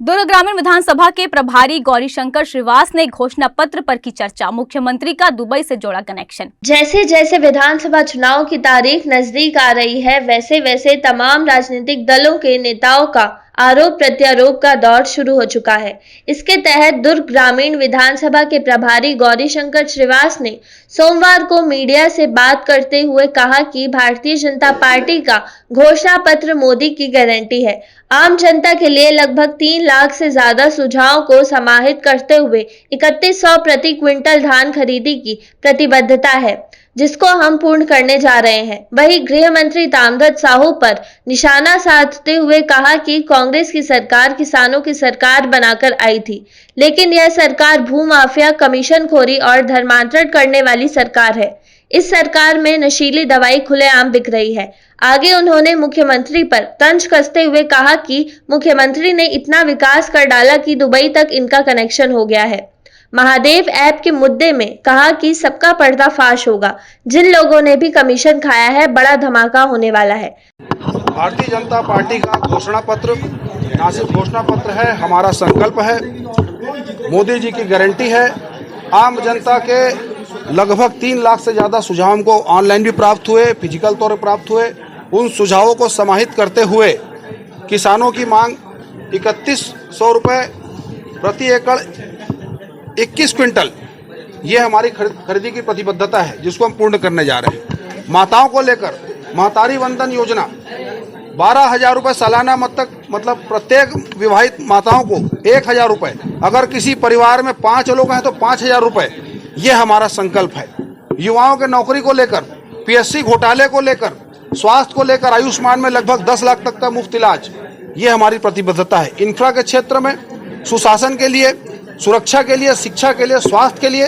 दुर्ग ग्रामीण विधानसभा के प्रभारी गौरीशंकर श्रीवास ने घोषणा पत्र पर की चर्चा। मुख्यमंत्री का दुबई से जोड़ा कनेक्शन। जैसे जैसे विधानसभा चुनाव की तारीख नजदीक आ रही है, वैसे वैसे तमाम राजनीतिक दलों के नेताओं का आरोप प्रत्यारोप का दौर शुरू हो चुका है। इसके तहत दुर्ग ग्रामीण विधानसभा के प्रभारी गौरीशंकर श्रीवास ने सोमवार को मीडिया से बात करते हुए कहा कि भारतीय जनता पार्टी का घोषणा पत्र मोदी की गारंटी है। आम जनता के लिए लगभग 3 लाख से ज्यादा सुझावों को समाहित करते हुए 3100 प्रति क्विंटल धान खरीदी की प्रतिबद्धता है, जिसको हम पूर्ण करने जा रहे हैं। वहीं गृह मंत्री ताम्रध्वज साहू पर निशाना साधते हुए कहा कि कांग्रेस की सरकार किसानों की सरकार बनाकर आई थी, लेकिन यह सरकार भूमाफिया, कमीशनखोरी और धर्मांतरण करने वाली सरकार है। इस सरकार में नशीली दवाई खुलेआम बिक रही है। आगे उन्होंने मुख्यमंत्री पर तंज कसते हुए कहा कि मुख्यमंत्री ने इतना विकास कर डाला कि दुबई तक इनका कनेक्शन हो गया है। महादेव ऐप के मुद्दे में कहा कि सबका पर्दाफाश होगा। जिन लोगों ने भी कमीशन खाया है, बड़ा धमाका होने वाला है। भारतीय जनता पार्टी का घोषणा पत्र ना सिर्फ घोषणा पत्र है, हमारा संकल्प है, मोदी जी की गारंटी है। आम जनता के लगभग 3 लाख से ज़्यादा सुझाव हमको ऑनलाइन भी प्राप्त हुए, फिजिकल तौर पर प्राप्त हुए। उन सुझावों को समाहित करते हुए किसानों की मांग 3100 रुपये प्रति एकड़ 21 क्विंटल, ये हमारी खरीदी की प्रतिबद्धता है, जिसको हम पूर्ण करने जा रहे हैं। माताओं को लेकर महतारी वंदन योजना 12,000 रुपये सालाना मतलब प्रत्येक विवाहित माताओं को 1,000 रुपये। अगर किसी परिवार में 5 लोग हैं तो 5,000 रुपये, ये हमारा संकल्प है। युवाओं के नौकरी को लेकर, पीएससी घोटाले को लेकर, स्वास्थ्य को लेकर आयुष्मान में लगभग 10 लाख तक का मुफ्त इलाज, ये हमारी प्रतिबद्धता है। इंफ्रा के क्षेत्र में सुशासन के लिए, सुरक्षा के लिए, शिक्षा के लिए, स्वास्थ्य के लिए,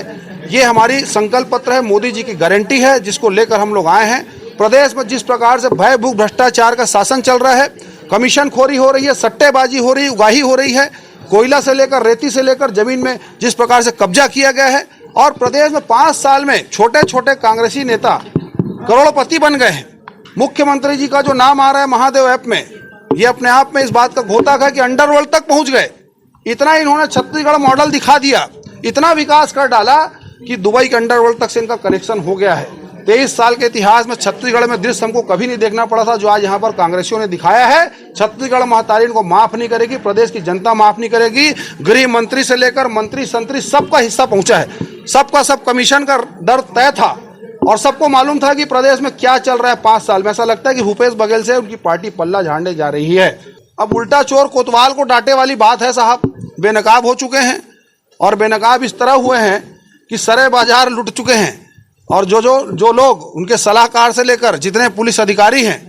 ये हमारी संकल्प पत्र है। मोदी जी की गारंटी है, जिसको लेकर हम लोग आए हैं। प्रदेश में जिस प्रकार से भय भूख भ्रष्टाचार का शासन चल रहा है, कमीशन खोरी हो रही है, सट्टेबाजी हो रही है, उगाही हो रही है, कोयला से लेकर रेती से लेकर जमीन में जिस प्रकार से कब्जा किया गया है, और प्रदेश में 5 साल में छोटे छोटे कांग्रेसी नेता करोड़पति बन गए हैं। मुख्यमंत्री जी का जो नाम आ रहा है महादेव ऐप में, ये अपने आप में इस बात का घोतक है कि अंडरवर्ल्ड तक पहुंच गए। इतना इन्होंने छत्तीसगढ़ मॉडल दिखा दिया, इतना विकास कर डाला कि दुबई के अंडरवर्ल्ड तक से इनका कनेक्शन हो गया है। 23 साल के इतिहास में छत्तीसगढ़ में दृश्य हमको कभी नहीं देखना पड़ा था, जो आज यहाँ पर कांग्रेसियों ने दिखाया है। छत्तीसगढ़ महतारी इनको माफ नहीं करेगी, प्रदेश की जनता माफ नहीं करेगी। गृह मंत्री से लेकर मंत्री संतरी सबका हिस्सा पहुंचा है। सबका सब कमीशन का दर तय था और सबको मालूम था कि प्रदेश में क्या चल रहा है। 5 साल में ऐसा लगता है कि भूपेश बघेल से उनकी पार्टी पल्ला झाड़ने जा रही है। अब उल्टा चोर कोतवाल को डांटे वाली बात है साहब। बेनकाब हो चुके हैं, और बेनकाब इस तरह हुए हैं कि सरे बाजार लुट चुके हैं। और जो लोग उनके सलाहकार से लेकर जितने पुलिस अधिकारी हैं,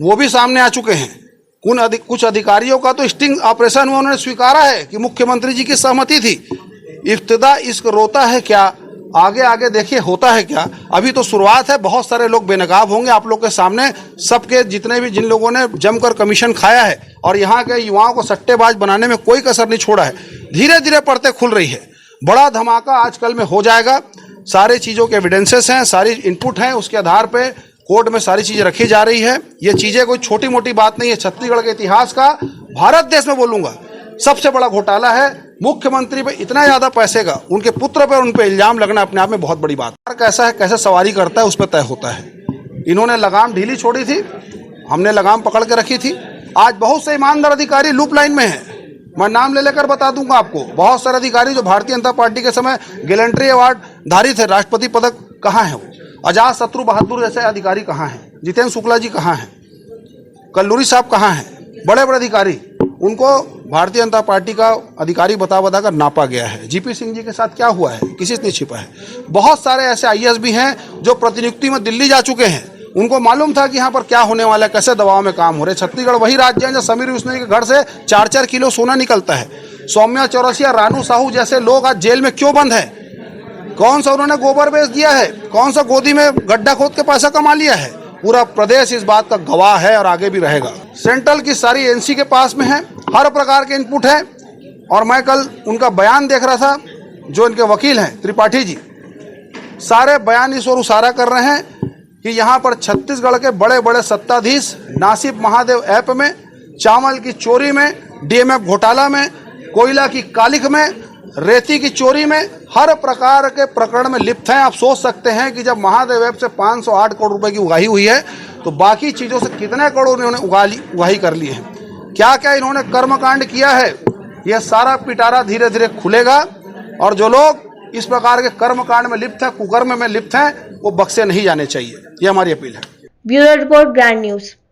वो भी सामने आ चुके हैं। कुछ अधिकारियों का तो स्टिंग ऑपरेशन में उन्होंने स्वीकारा है कि मुख्यमंत्री जी की सहमति थी। इब्तिदा इश्क रोता है क्या, आगे आगे देखिए होता है क्या। अभी तो शुरुआत है, बहुत सारे लोग बेनकाब होंगे आप लोग के सामने। सबके जितने भी जिन लोगों ने जमकर कमीशन खाया है और यहाँ के युवाओं को सट्टेबाज बनाने में कोई कसर नहीं छोड़ा है, धीरे धीरे परतें खुल रही है। बड़ा धमाका आजकल में हो जाएगा। सारी चीज़ों के एविडेंसेस हैं, सारी इनपुट हैं, उसके आधार पे कोर्ट में सारी चीज़ें रखी जा रही है। ये चीज़ें कोई छोटी मोटी बात नहीं है। छत्तीसगढ़ के इतिहास का, भारत देश में बोलूँगा, सबसे बड़ा घोटाला है। मुख्यमंत्री पे इतना ज़्यादा पैसे का, उनके पुत्र पे उन पे इल्ज़ाम लगना अपने आप में बहुत बड़ी बात है। कैसा है, कैसे सवारी करता है, उस पर तय होता है। इन्होंने लगाम ढीली छोड़ी थी, हमने लगाम पकड़ के रखी थी। आज बहुत से ईमानदार अधिकारी लूप लाइन में हैं। मैं नाम ले लेकर बता दूंगा आपको। बहुत सारे अधिकारी जो भारतीय जनता पार्टी के समय गैलेंट्री अवार्ड धारी थे, राष्ट्रपति पदक, कहाँ हैं वो? अजात शत्रु बहादुर जैसे अधिकारी कहाँ हैं? जितेंद्र शुक्ला जी कहाँ हैं? कल्लूरी साहब कहाँ हैं? बड़े बड़े अधिकारी, उनको भारतीय जनता पार्टी का अधिकारी बता कर नापा गया है। जीपी सिंह जी के साथ क्या हुआ है, किसी से नहीं छिपा है। बहुत सारे ऐसे आईएएस भी हैं जो प्रतिनियुक्ति में दिल्ली जा चुके हैं। उनको मालूम था कि यहाँ पर क्या होने वाला है, कैसे दबाव में काम हो रहे। छत्तीसगढ़ वही राज्य है जहाँ समीर विश्नोई के घर से 4-4 किलो सोना निकलता है। सौम्या चौरसिया, रानू साहू जैसे लोग आज जेल में क्यों बंद हैं? कौन सा उन्होंने गोबर बेच दिया है? कौन सा गोदी में गड्ढा खोद के पैसा कमा लिया है? पूरा प्रदेश इस बात का गवाह है और आगे भी रहेगा। सेंट्रल की सारी एजेंसी के पास में है, हर प्रकार के इनपुट है। और मैं कल उनका बयान देख रहा था, जो इनके वकील हैं त्रिपाठी जी, सारे बयान इस ओर इशारा कर रहे हैं कि यहाँ पर छत्तीसगढ़ के बड़े बड़े सत्ताधीश नासिब महादेव ऐप में, चावल की चोरी में, डीएमएफ घोटाला में, कोयला की कालिख में, रेती की चोरी में, हर प्रकार के प्रकरण में लिप्त हैं। आप सोच सकते हैं कि जब महादेव ऐप से 508 करोड़ रुपए की उगाही हुई है तो बाकी चीज़ों से कितने करोड़ इन्होंने उगाही कर ली है। क्या क्या इन्होंने कर्मकांड किया है, यह सारा पिटारा धीरे धीरे खुलेगा और जो लोग इस प्रकार के कर्मकांड में लिप्त हैं, कुकर्म में लिप्त हैं, वो बख्शे नहीं जाने चाहिए। ये हमारी अपील है। Bureau report, grand news.